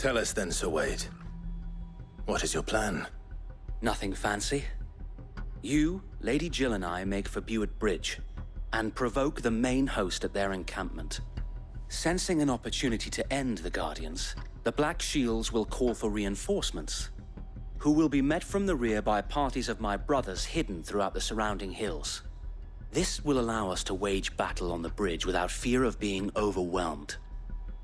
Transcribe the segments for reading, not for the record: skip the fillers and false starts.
Tell us then, Sir Wade. What is your plan? Nothing fancy. You, Lady Jill and I make for Buett Bridge, and provoke the main host at their encampment. Sensing an opportunity to end the Guardians, the Black Shields will call for reinforcements, who will be met from the rear by parties of my brothers hidden throughout the surrounding hills. This will allow us to wage battle on the bridge without fear of being overwhelmed.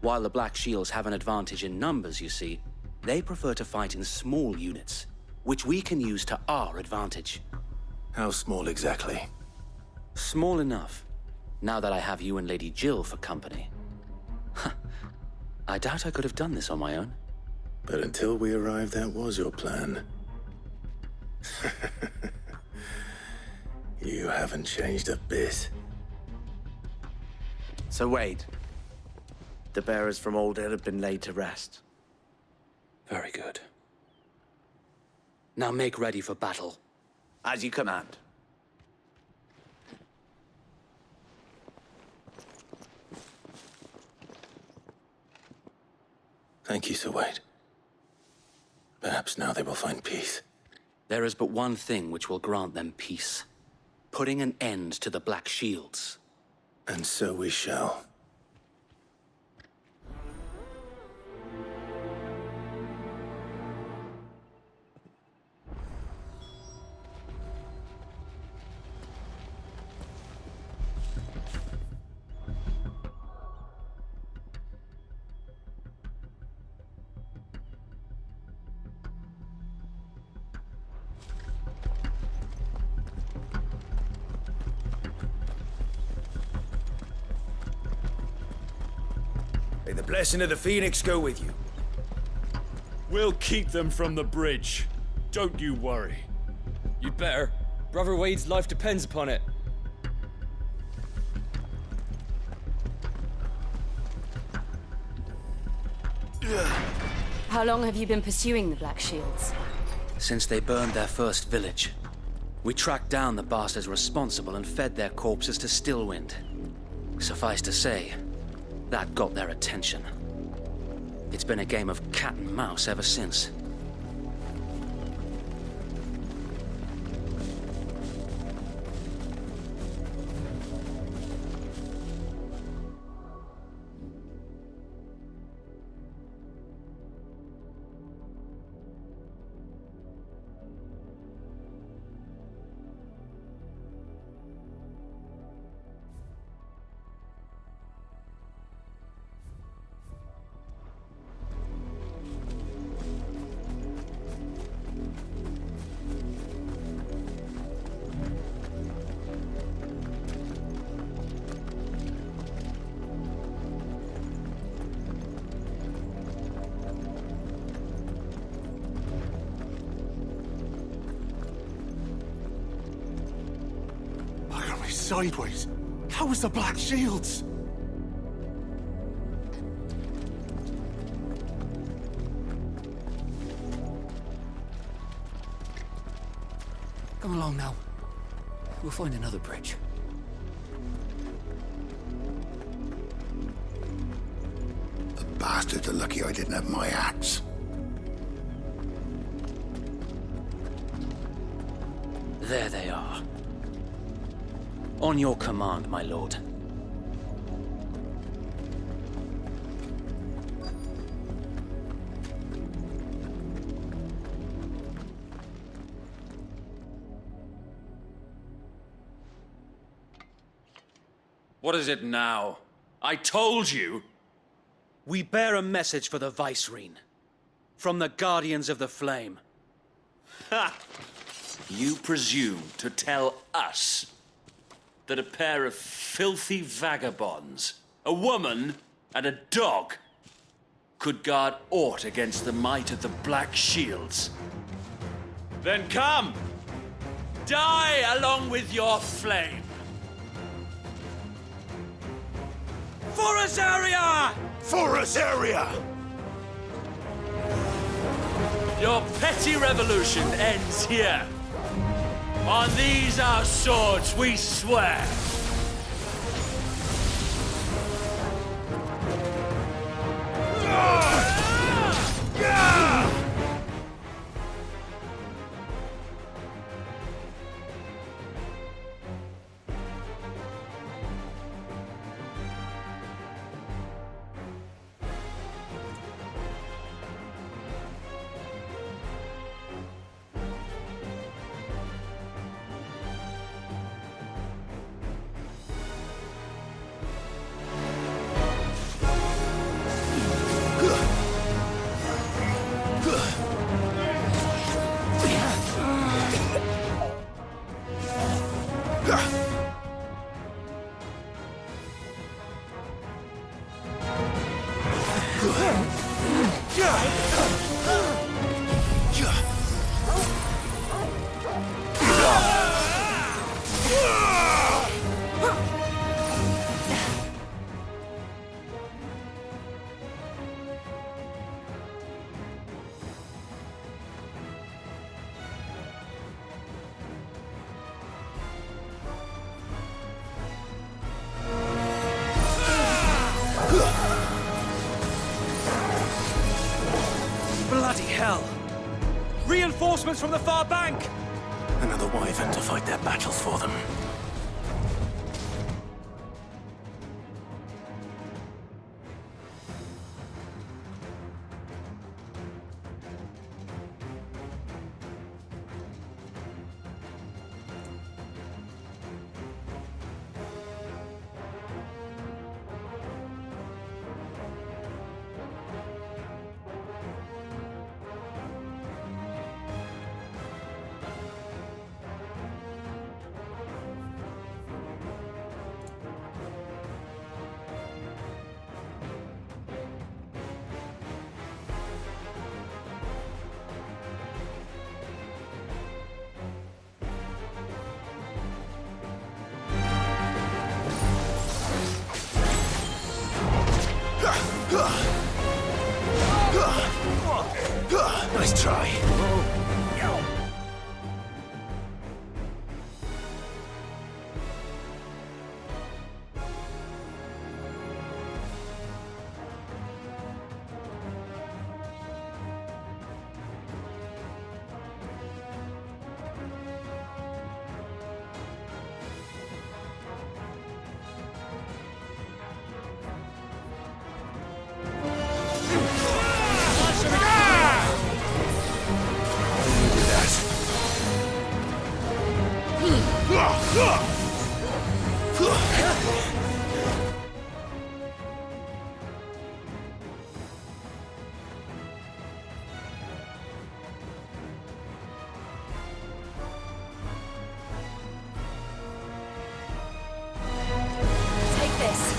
While the Black Shields have an advantage in numbers, you see, they prefer to fight in small units, which we can use to our advantage. How small exactly? Small enough, now that I have you and Lady Jill for company. I doubt I could have done this on my own. But until we arrived, that was your plan. You haven't changed a bit. So Wade, the bearers from Old Hill have been laid to rest. Very good. Now make ready for battle. As you command. Thank you, Sir Wade. Perhaps now they will find peace. There is but one thing which will grant them peace. Putting an end to the Black Shields. And so we shall. May the blessing of the Phoenix go with you. We'll keep them from the bridge. Don't you worry. You'd better. Brother Wade's life depends upon it. How long have you been pursuing the Black Shields? Since they burned their first village. We tracked down the bastards responsible and fed their corpses to Stillwind. Suffice to say, that got their attention. It's been a game of cat and mouse ever since. Sideways. How was the Black Shields? Come along now. We'll find another bridge. The bastards are lucky I didn't have my axe. There they are. On your command, my lord. What is it now? I told you! We bear a message for the Vicereine. From the Guardians of the Flame. Ha! You presume to tell us that a pair of filthy vagabonds, a woman and a dog, could guard aught against the might of the Black Shields? Then come! Die along with your flame! For Azaria! For Azaria! Your petty revolution ends here. On these our swords we swear. Bloody hell! Reinforcements from the far bank! Another wyvern to fight their battles for them. Nice try. Take this.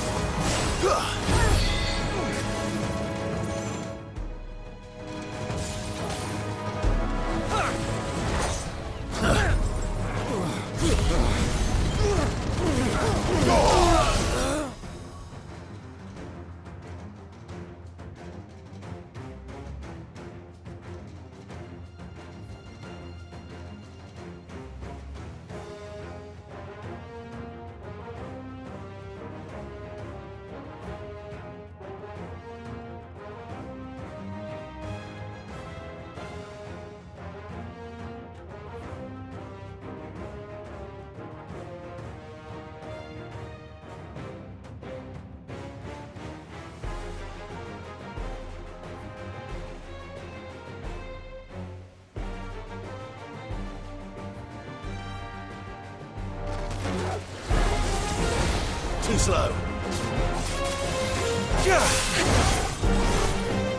Too slow.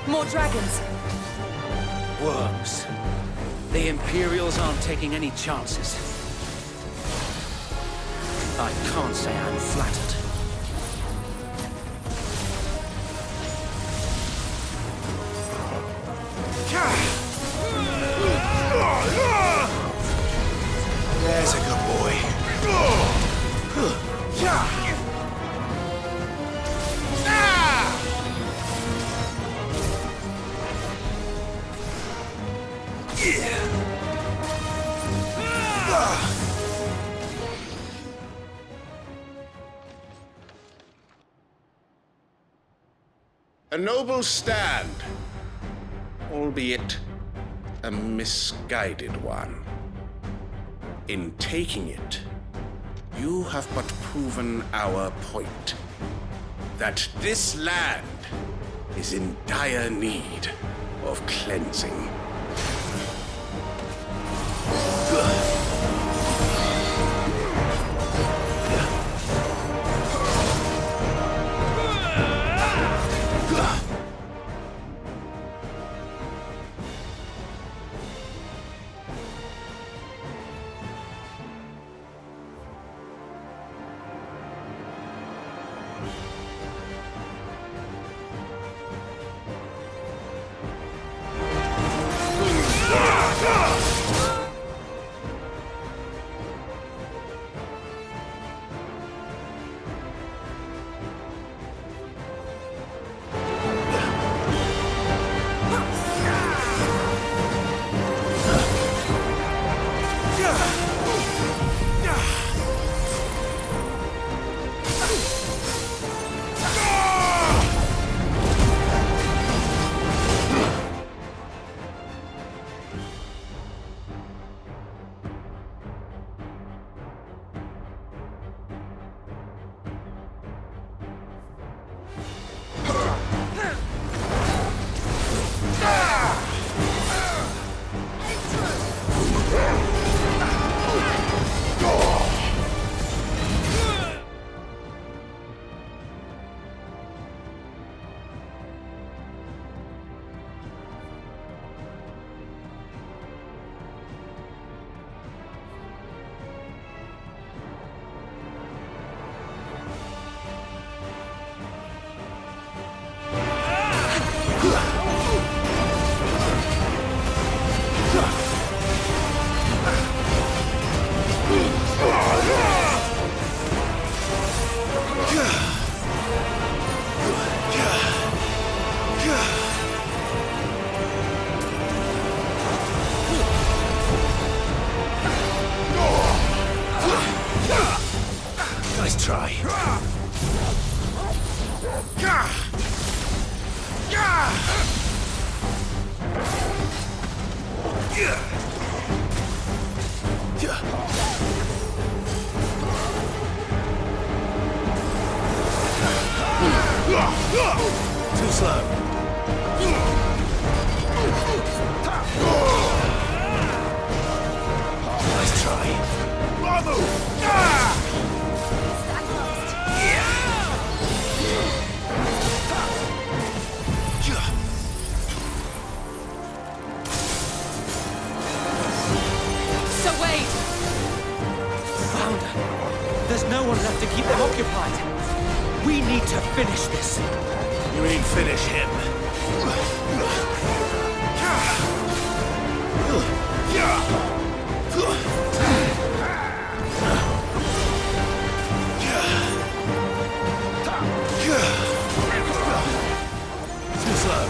More dragons. Worms. The Imperials aren't taking any chances. I can't say I'm flattered. There's a good boy. A noble stand, albeit a misguided one. In taking it, you have but proven our point, that this land is in dire need of cleansing. Nice try. Too slow. Nice try. Bravo! So Wade! Found her. There's no one left to keep them occupied. We need to finish this. You mean finish him? Too slow.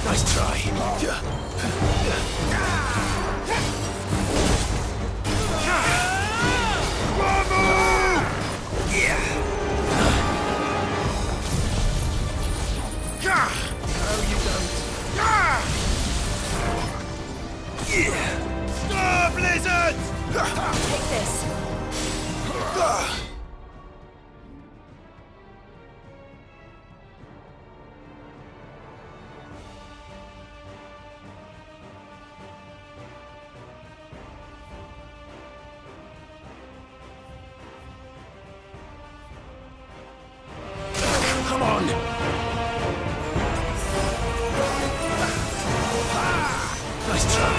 Nice try. Stop, lizard! Take this. Come on! Nice try.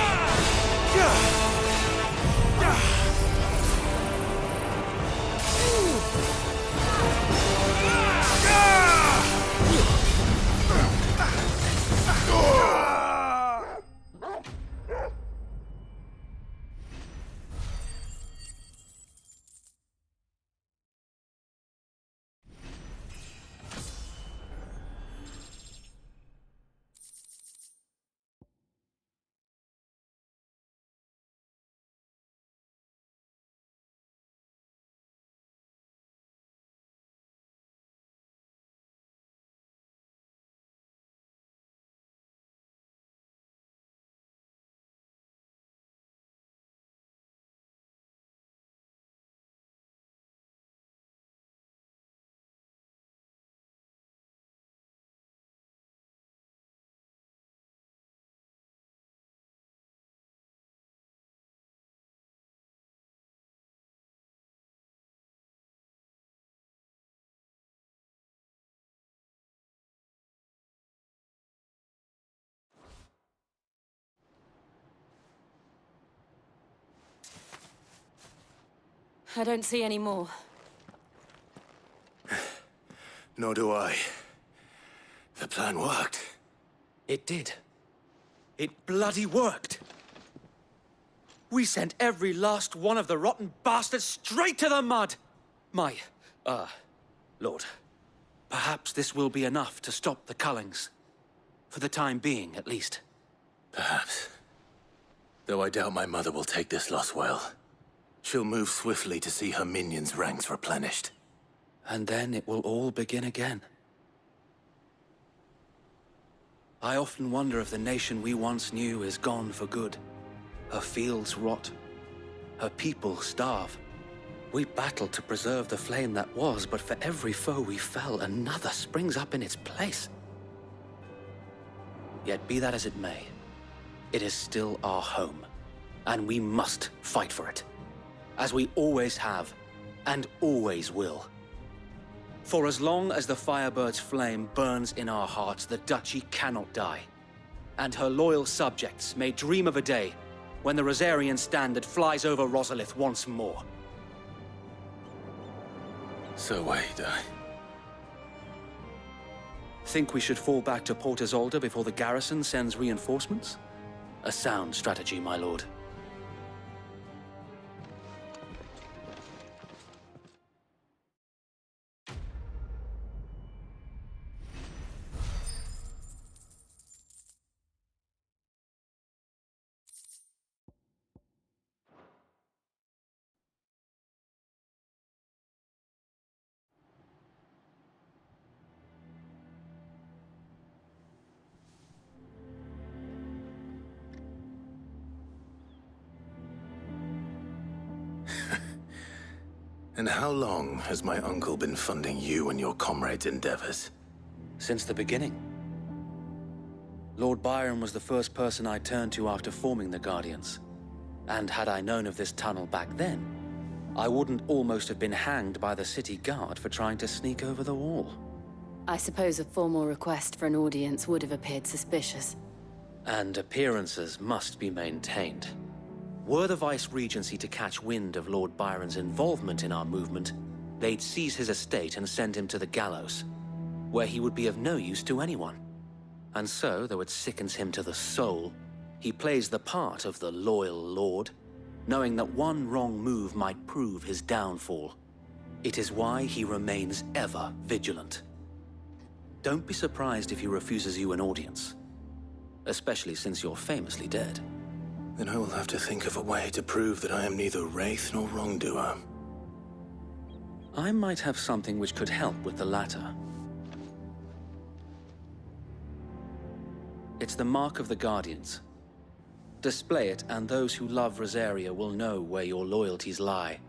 I don't see any more. Nor do I. The plan worked. It did. It bloody worked. We sent every last one of the rotten bastards straight to the mud! My, Lord, perhaps this will be enough to stop the Cullings. For the time being, at least. Perhaps. Though I doubt my mother will take this loss well. She'll move swiftly to see her minions' ranks replenished. And then it will all begin again. I often wonder if the nation we once knew is gone for good. Her fields rot. Her people starve. We battled to preserve the flame that was, but for every foe we fell, another springs up in its place. Yet be that as it may, it is still our home, and we must fight for it. As we always have, and always will. For as long as the Firebird's flame burns in our hearts, the Duchy cannot die. And her loyal subjects may dream of a day when the Rosarian standard flies over Rosalith once more. So wait, Think we should fall back to Port Isolde before the garrison sends reinforcements? A sound strategy, my lord. And how long has my uncle been funding you and your comrades' endeavors? Since the beginning. Lord Byron was the first person I turned to after forming the Guardians. And had I known of this tunnel back then, I wouldn't almost have been hanged by the city guard for trying to sneak over the wall. I suppose a formal request for an audience would have appeared suspicious. And appearances must be maintained. Were the Vice-Regency to catch wind of Lord Byron's involvement in our movement, they'd seize his estate and send him to the gallows, where he would be of no use to anyone. And so, though it sickens him to the soul, he plays the part of the loyal lord, knowing that one wrong move might prove his downfall. It is why he remains ever vigilant. Don't be surprised if he refuses you an audience, especially since you're famously dead. Then I will have to think of a way to prove that I am neither wraith nor wrongdoer. I might have something which could help with the latter. It's the mark of the Guardians. Display it, and those who love Rosaria will know where your loyalties lie.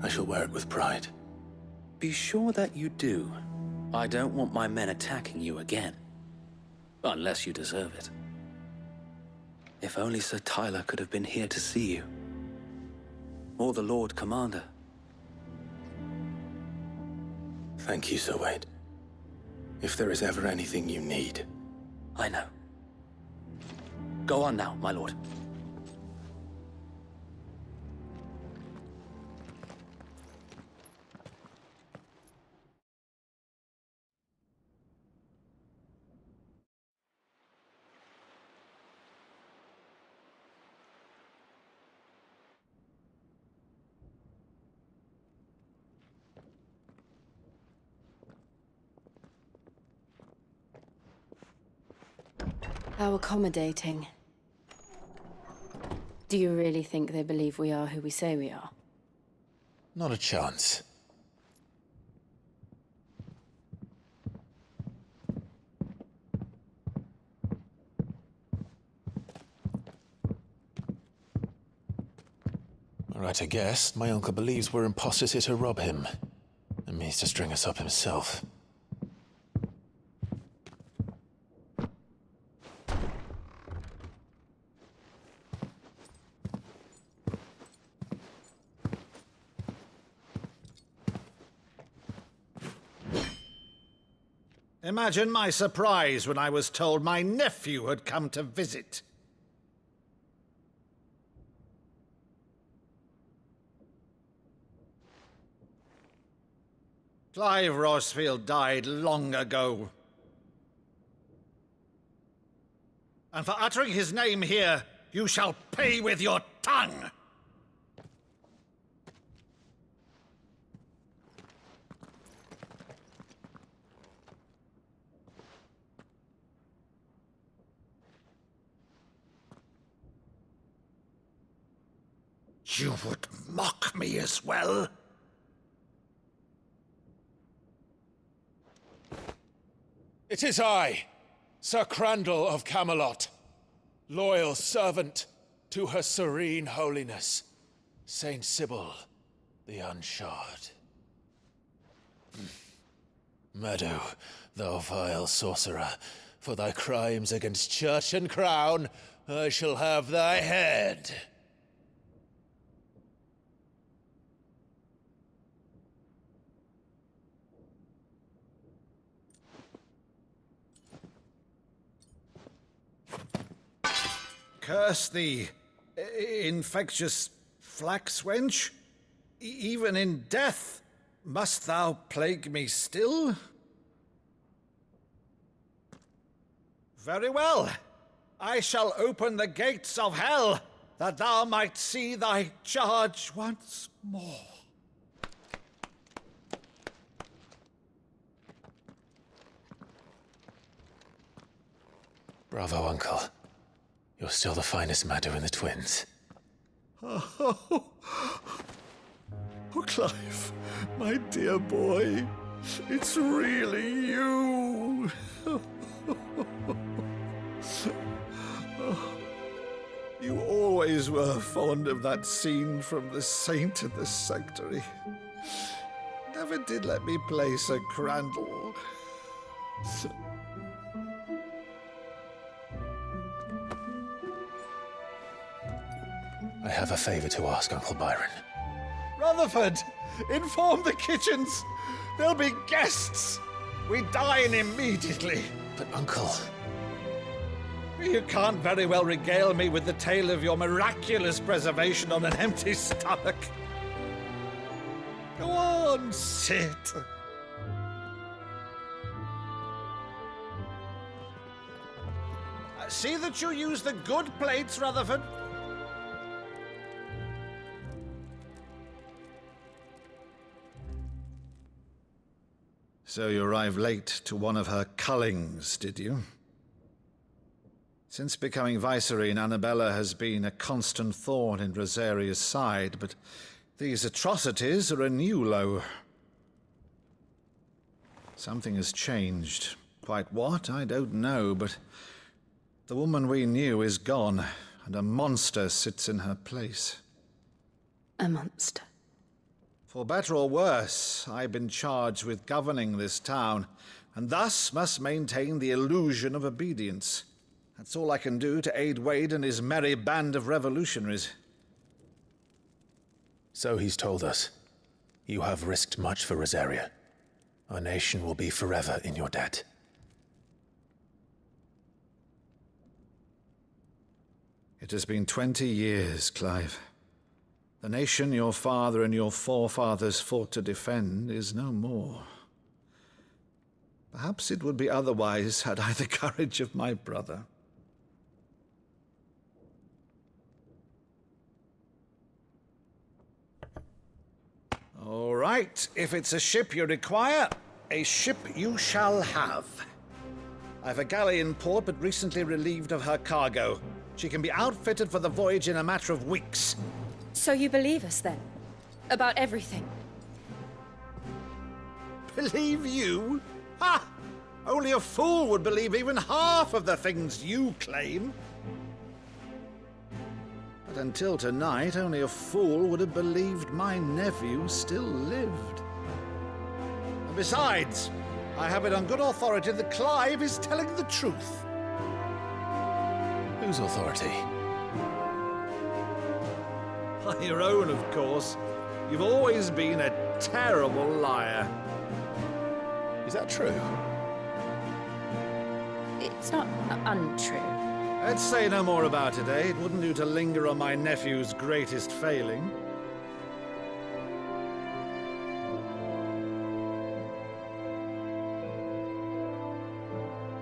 I shall wear it with pride. Be sure that you do. I don't want my men attacking you again. Unless you deserve it. If only Sir Tyler could have been here to see you. Or the Lord Commander. Thank you, Sir Wade. If there is ever anything you need. I know. Go on now, my lord. How accommodating. Do you really think they believe we are who we say we are? Not a chance. Right, I guess. My uncle believes we're imposters here to rob him. And means to string us up himself. Imagine my surprise when I was told my nephew had come to visit. Clive Rosfield died long ago. And for uttering his name here, you shall pay with your tongue! You would mock me as well? It is I, Sir Crandall of Camelot, loyal servant to Her Serene Holiness, Saint Sybil the Unshod. Meadow, thou vile sorcerer, for thy crimes against church and crown, I shall have thy head. Curse thee, infectious flax wench. Even in death, must thou plague me still? Very well. I shall open the gates of hell, that thou might see thy charge once more. Bravo, Uncle. You're still the finest Maddu in the twins. Oh, Clive, my dear boy, it's really you. You always were fond of that scene from The Saint and the Sanctuary. Never did let me play Sir Crandall. I have a favor to ask, Uncle Byron. Rutherford, inform the kitchens. There'll be guests. We dine immediately. But, Uncle... You can't very well regale me with the tale of your miraculous preservation on an empty stomach. Go on, sit. See that you use the good plates, Rutherford. So you arrived late to one of her cullings, did you? Since becoming Vicereine, Annabella has been a constant thorn in Rosaria's side, but these atrocities are a new low. Something has changed. Quite what, I don't know, but the woman we knew is gone, and a monster sits in her place. A monster? For better or worse, I've been charged with governing this town, and thus must maintain the illusion of obedience. That's all I can do to aid Wade and his merry band of revolutionaries. So he's told us. You have risked much for Rosaria. Our nation will be forever in your debt. It has been 20 years, Clive. The nation your father and your forefathers fought to defend is no more. Perhaps it would be otherwise had I the courage of my brother. All right, if it's a ship you require, a ship you shall have. I've a galley in port, but recently relieved of her cargo. She can be outfitted for the voyage in a matter of weeks. So you believe us, then? About everything? Believe you? Ha! Only a fool would believe even half of the things you claim. But until tonight, only a fool would have believed my nephew still lived. And besides, I have it on good authority that Clive is telling the truth. Whose authority? By your own, of course. You've always been a terrible liar. Is that true? It's not untrue. Let's say no more about it, eh? It wouldn't do to linger on my nephew's greatest failing.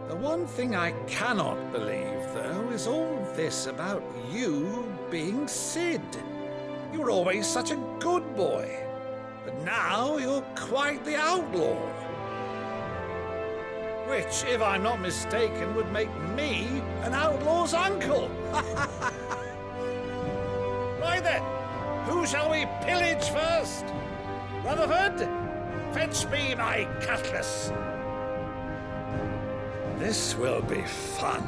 The one thing I cannot believe, though, is all this about you being Sid. You were always such a good boy, but now you're quite the outlaw. Which, if I'm not mistaken, would make me an outlaw's uncle. Right then, who shall we pillage first? Rutherford, fetch me my cutlass. This will be fun.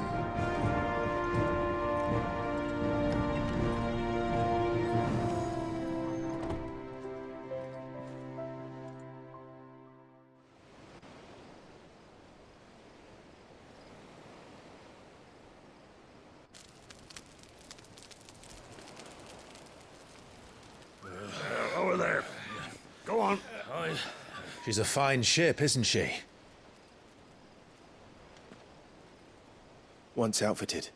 Over there. Go on. She's a fine ship, isn't she? Once outfitted,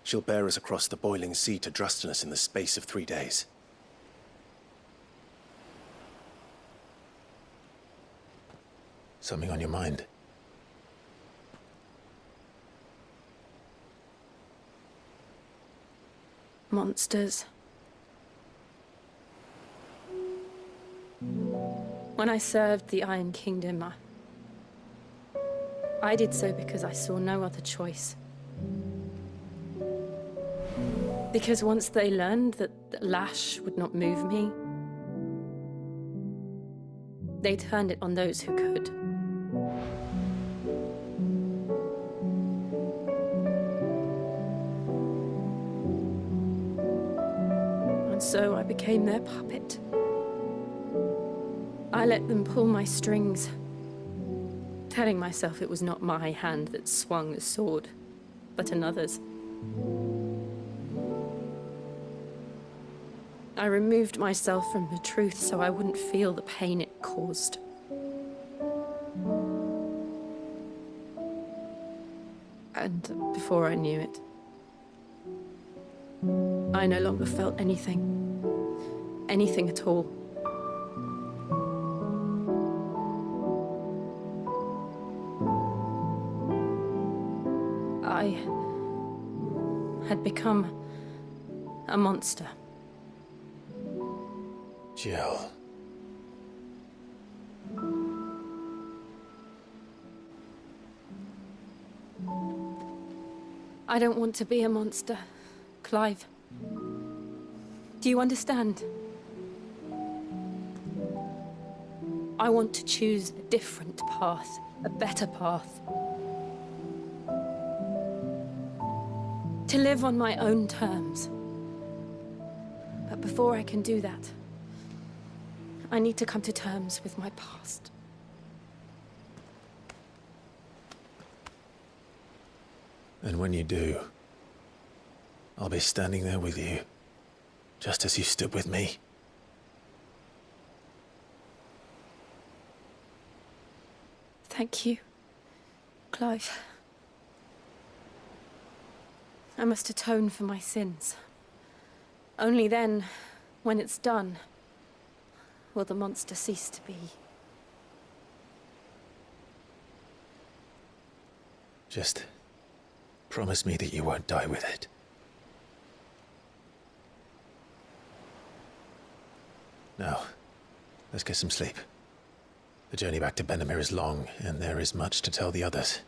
she'll bear us across the boiling sea to Drustinus in the space of 3 days. Something on your mind? Monsters. When I served the Iron Kingdom, I did so because I saw no other choice. Because once they learned that Lash would not move me, they turned it on those who could. And so I became their puppet. I let them pull my strings, telling myself it was not my hand that swung the sword, but another's. I removed myself from the truth so I wouldn't feel the pain it caused. And before I knew it, I no longer felt anything. Anything at all. I had become a monster. Jill. I don't want to be a monster, Clive. Do you understand? I want to choose a different path, a better path. To live on my own terms. But before I can do that, I need to come to terms with my past. And when you do, I'll be standing there with you, just as you stood with me. Thank you, Clive. I must atone for my sins. Only then, when it's done, will the monster cease to be. Just promise me that you won't die with it. Now, let's get some sleep. The journey back to Benamir is long, and there is much to tell the others.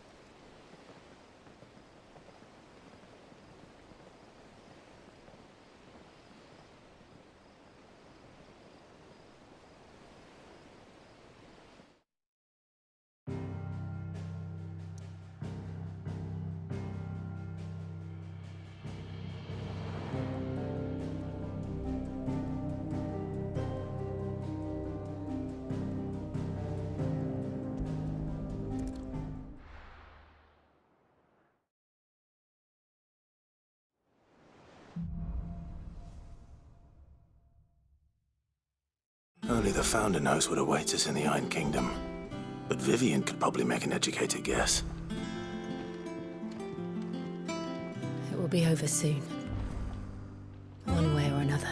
Only the Founder knows what awaits us in the Iron Kingdom. But Vivian could probably make an educated guess. It will be over soon. One way or another.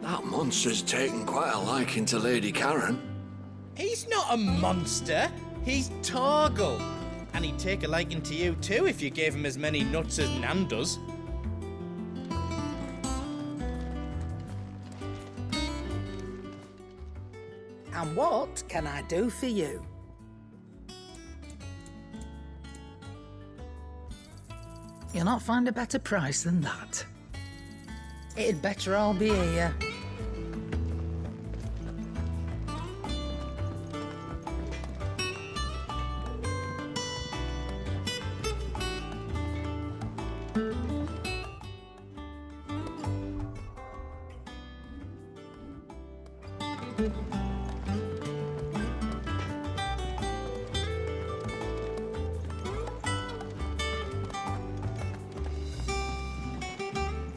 That monster's taken quite a liking to Lady Karen. He's not a monster. He's Torgal. And he'd take a liking to you too if you gave him as many nuts as Nan does. And what can I do for you? You'll not find a better price than that. It'd better all be here.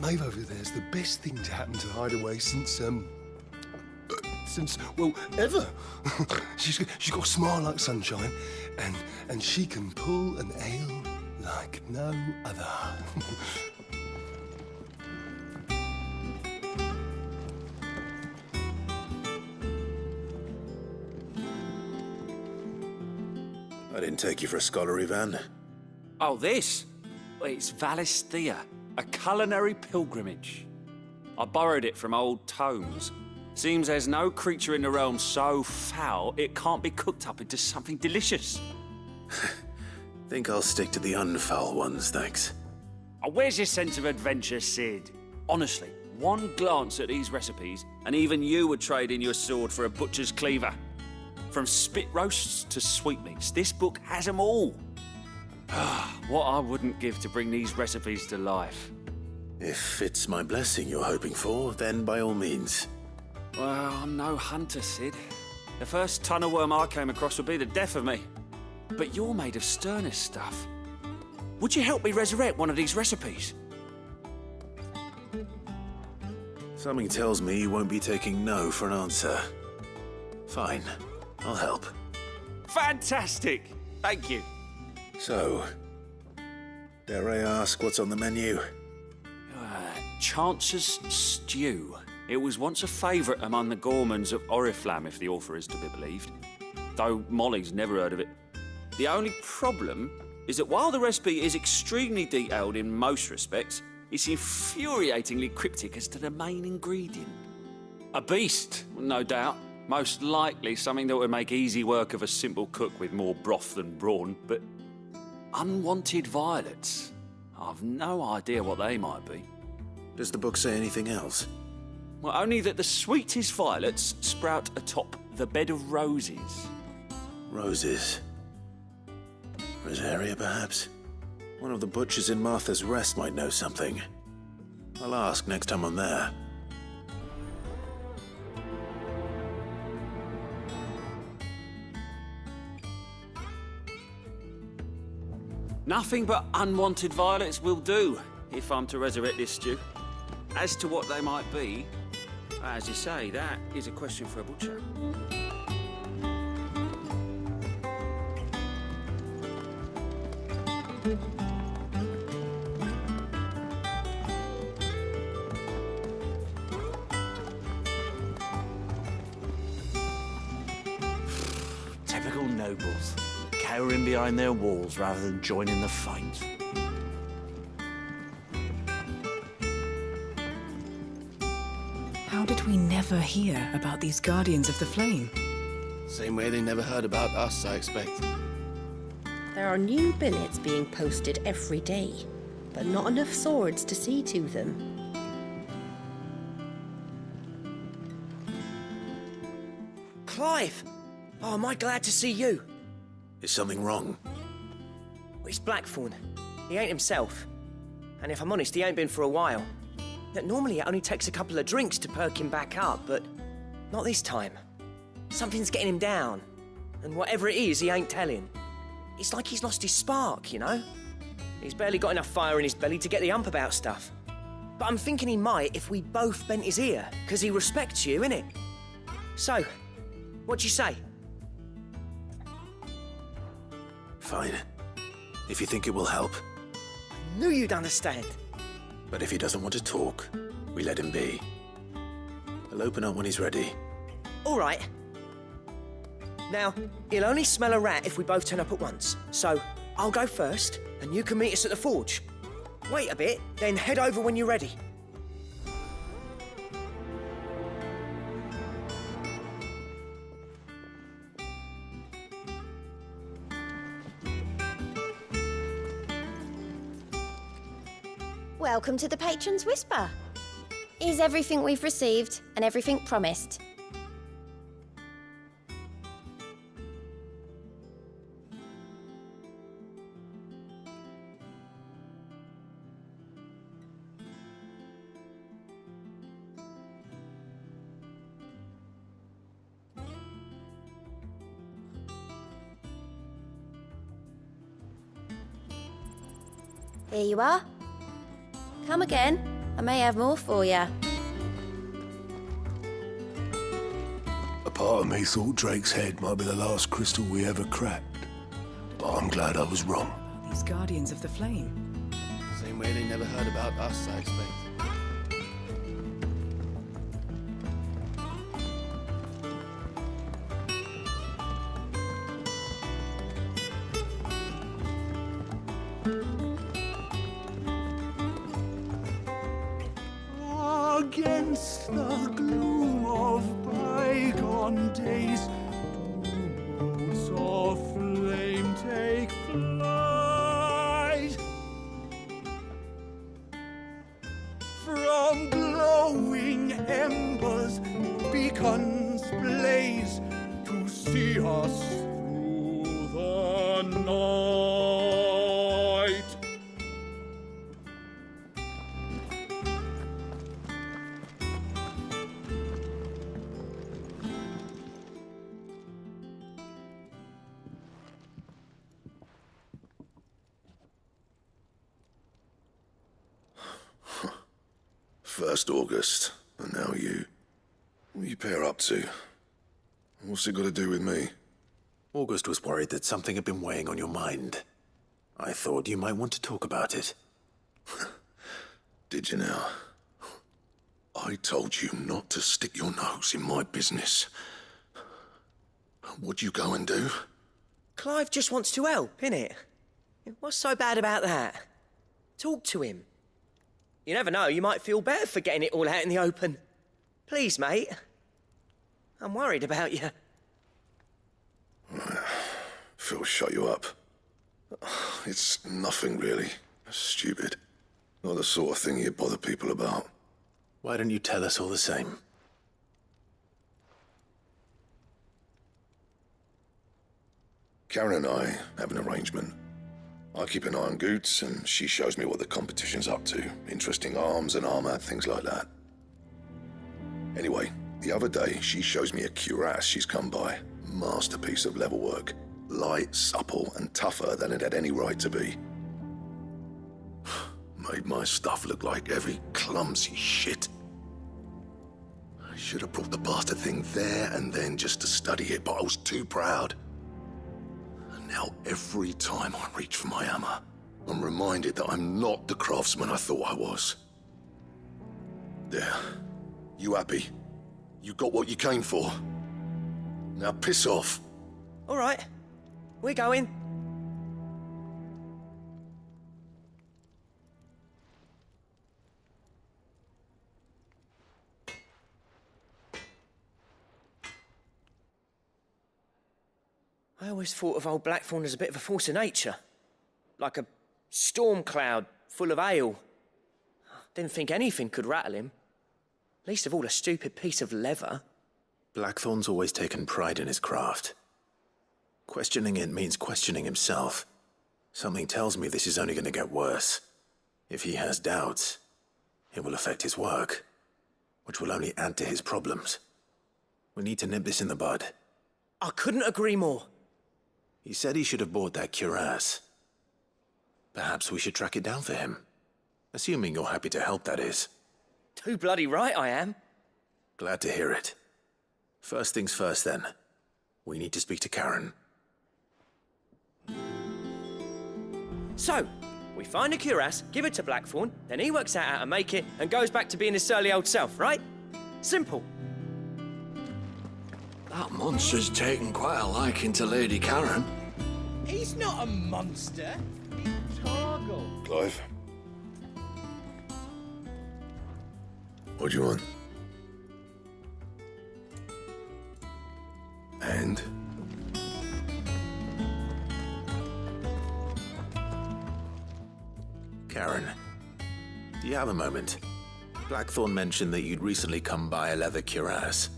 Maeve over there's the best thing to happen to Hideaway since, well, ever. she's got a smile like sunshine, and she can pull an ale like no other. I didn't take you for a scholar, Ivan. Oh, this? It's Valisthea, a culinary pilgrimage. I borrowed it from old tomes. Seems there's no creature in the realm so foul it can't be cooked up into something delicious. Think I'll stick to the unfoul ones, thanks. Oh, where's your sense of adventure, Sid? Honestly, one glance at these recipes, and even you would trade in your sword for a butcher's cleaver. From spit roasts to sweetmeats, this book has them all. What I wouldn't give to bring these recipes to life. If it's my blessing you're hoping for, then by all means. Well, I'm no hunter, Sid. The first ton of worm I came across would be the death of me. But you're made of sterner stuff. Would you help me resurrect one of these recipes? Something tells me you won't be taking no for an answer. Fine, I'll help. Fantastic! Thank you. So, dare I ask what's on the menu? Chance's Stew. It was once a favourite among the gourmands of Oriflamme, if the author is to be believed. Though Molly's never heard of it. The only problem is that while the recipe is extremely detailed in most respects, it's infuriatingly cryptic as to the main ingredient. A beast, no doubt. Most likely something that would make easy work of a simple cook with more broth than brawn, but unwanted violets. I've no idea what they might be. Does the book say anything else? Well, only that the sweetest violets sprout atop the bed of roses. Roses. Rosaria, perhaps? One of the butchers in Martha's Rest might know something. I'll ask next time I'm there. Nothing but unwanted violets will do, if I'm to resurrect this stew. As to what they might be, as you say, that is a question for a butcher. Typical nobles, cowering behind their walls rather than joining the fight. How did we never hear about these Guardians of the Flame? Same way they never heard about us, I expect. There are new billets being posted every day, but not enough swords to see to them. Clive! Oh, am I glad to see you? Is something wrong? It's Blackthorn. He ain't himself. And if I'm honest, he ain't been for a while. Normally it only takes a couple of drinks to perk him back up, but not this time. Something's getting him down. And whatever it is, he ain't telling. It's like he's lost his spark, you know? He's barely got enough fire in his belly to get the ump about stuff. But I'm thinking he might if we both bent his ear, because he respects you, innit? So, what do you say? Fine. If you think it will help. I knew you'd understand. But if he doesn't want to talk, we let him be. He'll open up when he's ready. All right. Now, he'll only smell a rat if we both turn up at once. So, I'll go first, and you can meet us at the forge. Wait a bit, then head over when you're ready. Welcome to the Patron's Whisper. Is everything we've received and everything promised? Here you are. Come again. I may have more for you. A part of me thought Drake's head might be the last crystal we ever cracked. But I'm glad I was wrong. These Guardians of the Flame. Same way they never heard about us, I expect. Against the gloom of bygone days, moons of flame take flight. From glowing embers, beacons blaze to see us through the night. First August, and now you. What are you pair up to? What's it got to do with me? August was worried that something had been weighing on your mind. I thought you might want to talk about it. Did you now? I told you not to stick your nose in my business. What'd you go and do? Clive just wants to help, innit? What's so bad about that? Talk to him. You never know, you might feel better for getting it all out in the open. Please, mate. I'm worried about you. Phil shut you up. It's nothing, really. Stupid. Not the sort of thing you bother people about. Why don't you tell us all the same? Karen and I have an arrangement. I keep an eye on Goots, and she shows me what the competition's up to. Interesting arms and armor, things like that. Anyway, the other day, she shows me a cuirass she's come by. Masterpiece of level work. Light, supple, and tougher than it had any right to be. Made my stuff look like heavy, clumsy shit. I should have brought the bastard thing there and then just to study it, but I was too proud. Now, every time I reach for my hammer, I'm reminded that I'm not the craftsman I thought I was. There. You happy? You got what you came for? Now piss off. All right. We're going. I always thought of old Blackthorn as a bit of a force of nature. Like a storm cloud full of hail. Didn't think anything could rattle him. Least of all a stupid piece of leather. Blackthorn's always taken pride in his craft. Questioning it means questioning himself. Something tells me this is only going to get worse. If he has doubts, it will affect his work, which will only add to his problems. We need to nip this in the bud. I couldn't agree more. He said he should have bought that cuirass. Perhaps we should track it down for him. Assuming you're happy to help, that is. Too bloody right I am. Glad to hear it. First things first, then. We need to speak to Karen. So, we find a cuirass, give it to Blackthorn, then he works out how to make it and goes back to being his surly old self, right? Simple. That monster's taken quite a liking to Lady Karen. He's not a monster. He's Torgal. Clive? What do you want? And? Karen, do you have a moment? Blackthorn mentioned that you'd recently come by a leather cuirass.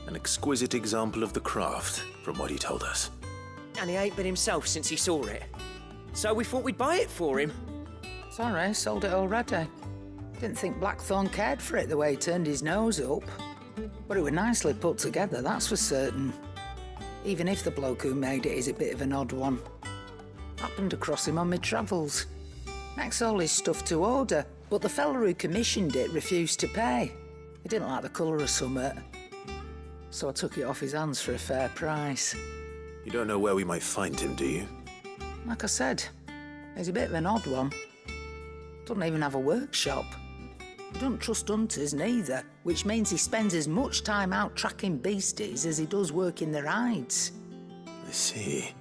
An exquisite example of the craft, from what he told us. And he ain't been himself since he saw it. So we thought we'd buy it for him. Sorry, sold it already. Didn't think Blackthorn cared for it the way he turned his nose up. But it was nicely put together, that's for certain. Even if the bloke who made it is a bit of an odd one. Happened across him on my travels. Makes all his stuff to order, but the fella who commissioned it refused to pay. He didn't like the colour of summit. So I took it off his hands for a fair price. You don't know where we might find him, do you? Like I said, he's a bit of an odd one. Doesn't even have a workshop. He doesn't trust hunters neither, which means he spends as much time out tracking beasties as he does working their hides. I see.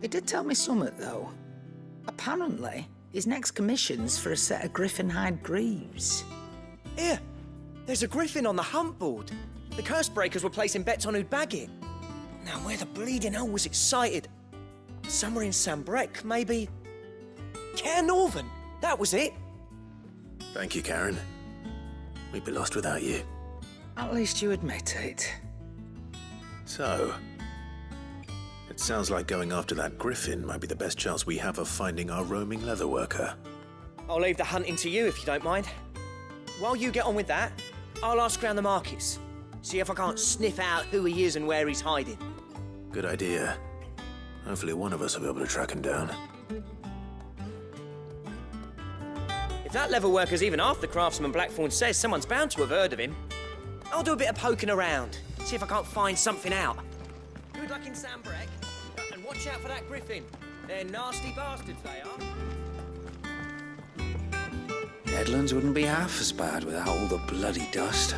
He did tell me something, though. Apparently, his next commission's for a set of griffin hide greaves. Here, there's a griffin on the hunt board. The curse breakers were placing bets on who'd bag it. Now, where the bleeding hell was it sighted? Somewhere in Sambrec, maybe... Care Northern, that was it. Thank you, Karen. We'd be lost without you. At least you admit it. So, it sounds like going after that griffin might be the best chance we have of finding our roaming leatherworker. I'll leave the hunting to you if you don't mind. While you get on with that, I'll ask around the markets. See if I can't sniff out who he is and where he's hiding. Good idea. Hopefully one of us will be able to track him down. If that leatherworker's even half the craftsman Blackthorn says, someone's bound to have heard of him. I'll do a bit of poking around, see if I can't find something out. Good luck in Sambrec, and watch out for that griffin. They're nasty bastards, they are. Headlands wouldn't be half as bad without all the bloody dust.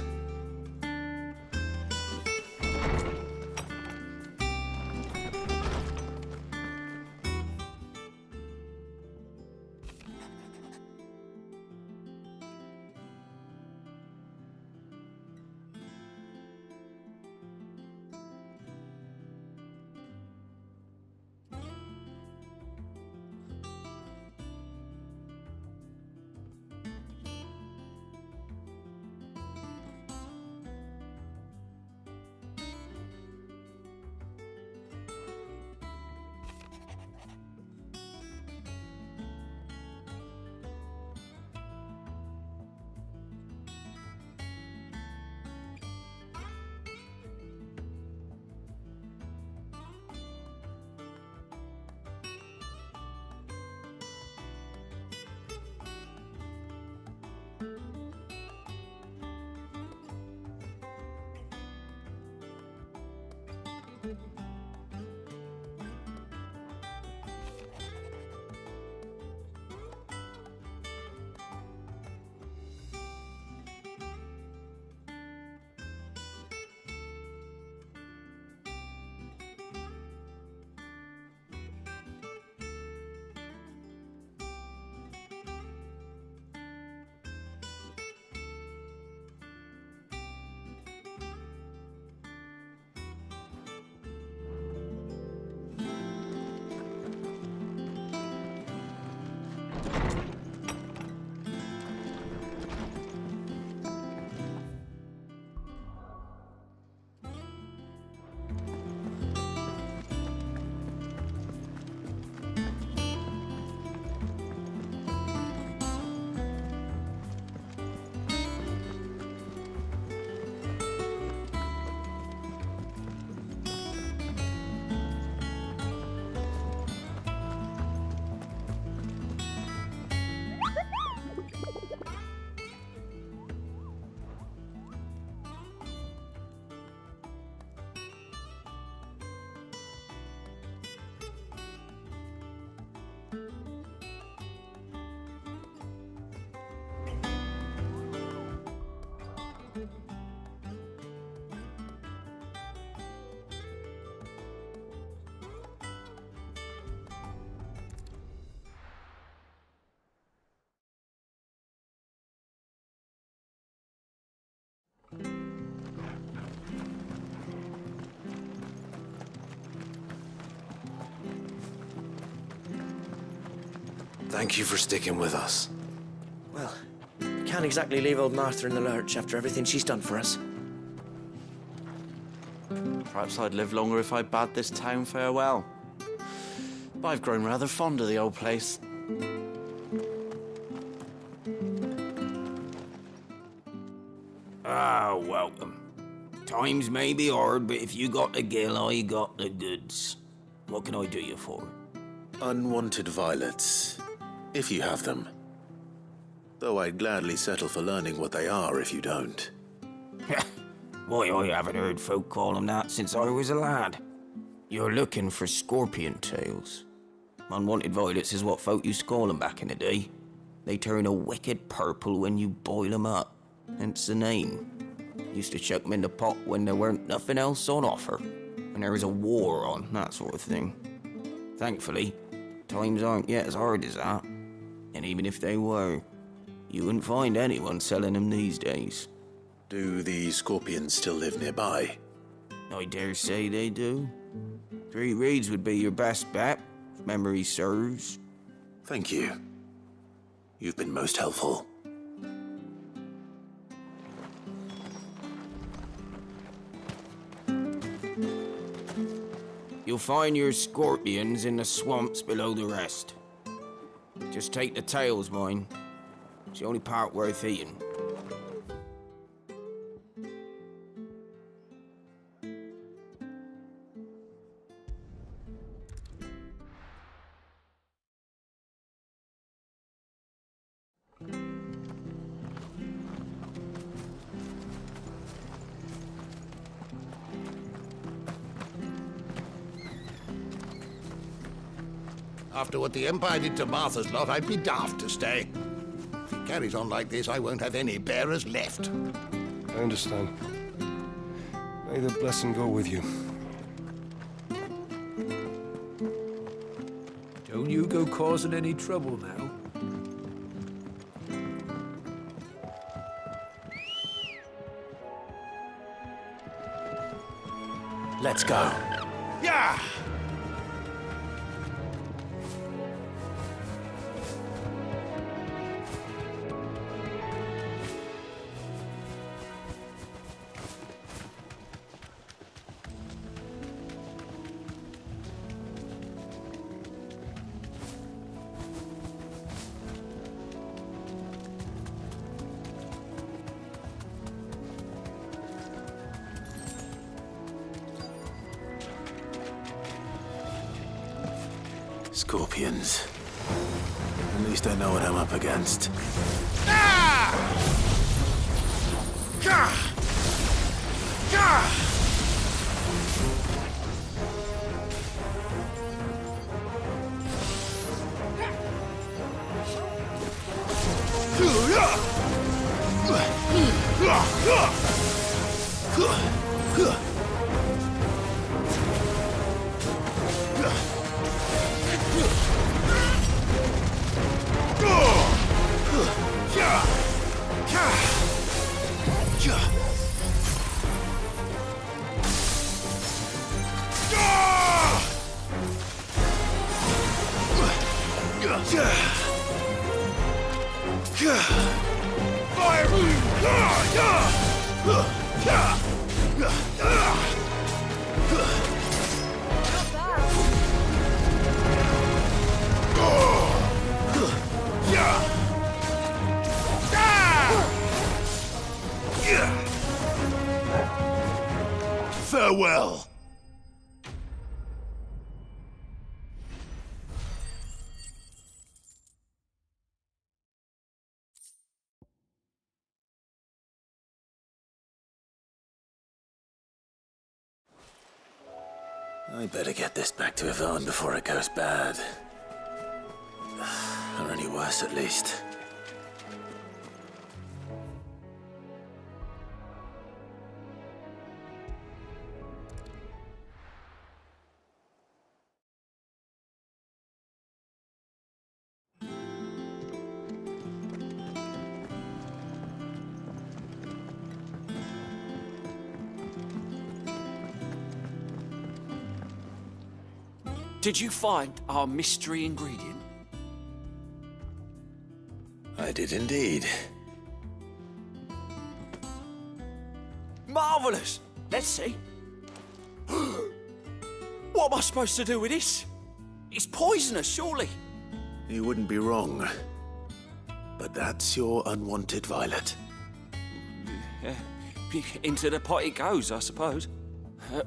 Thank you for sticking with us. Well, we can't exactly leave old Martha in the lurch after everything she's done for us. Perhaps I'd live longer if I bade this town farewell. But I've grown rather fond of the old place. Ah, welcome. Times may be hard, but if you got the gill, I got the goods. What can I do you for? Unwanted violets, if you have them. Though I'd gladly settle for learning what they are if you don't. Why, I haven't heard folk call them that since I was a lad. You're looking for scorpion tails. Unwanted violets is what folk used to call them back in the day. They turn a wicked purple when you boil them up, hence the name. Used to chuck them in the pot when there weren't nothing else on offer, and there was a war on, that sort of thing. Thankfully, times aren't yet as hard as that. And even if they were, you wouldn't find anyone selling them these days. Do the scorpions still live nearby? I dare say they do. 3 Reeds would be your best bet, if memory serves. Thank you. You've been most helpful. You'll find your scorpions in the swamps below the rest. Just take the tails, mind. It's the only part worth eating. After what the Empire did to Martha's lot, I'd be daft to stay. If it carries on like this, I won't have any bearers left. I understand. May the blessing go with you. Don't you go causing any trouble now. Let's go. Yeah! Scorpions. At least I know what I'm up against. Farewell. I better get this back to Yvonne before it goes bad. Or any worse, at least. Did you find our mystery ingredient? I did indeed. Marvellous! Let's see. What am I supposed to do with this? It's poisonous, surely. You wouldn't be wrong. But that's your unwanted violet. Into the pot it goes, I suppose.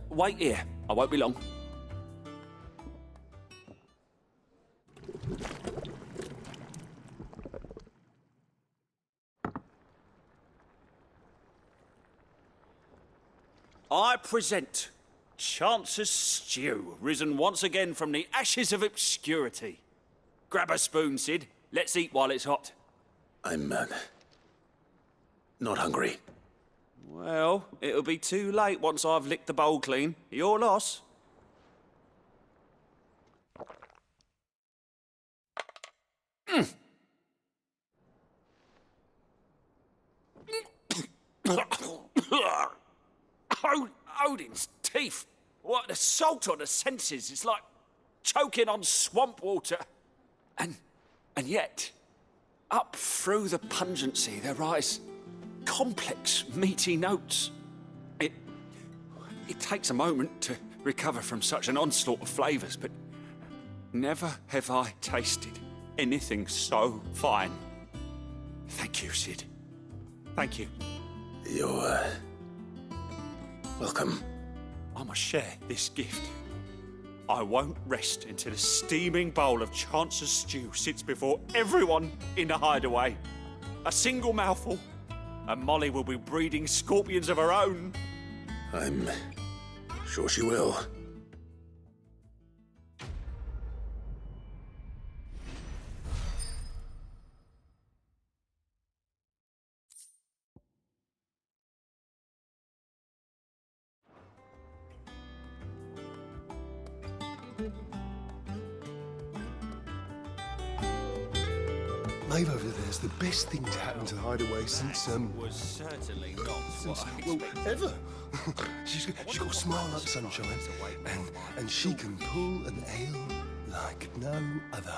Wait here. I won't be long. I present Chance's Stew, risen once again from the ashes of obscurity. Grab a spoon, Sid. Let's eat while it's hot. I'm, not hungry. Well, it'll be too late once I've licked the bowl clean. Your loss. Odin's teeth. What, the salt on the senses. It's like choking on swamp water. And yet, up through the pungency, there rise complex, meaty notes. It takes a moment to recover from such an onslaught of flavours, but never have I tasted anything so fine. Thank you, Sid. Thank you. You're, welcome. I must share this gift. I won't rest until a steaming bowl of Chance's Stew sits before everyone in the hideaway. A single mouthful, and Molly will be breeding scorpions of her own. I'm sure she will. Maeve over there's the best thing to happen to the hideaway since, Was certainly not since, what I well, expected. ever. she's got a smile like sunshine, and she can pull an ale like no other.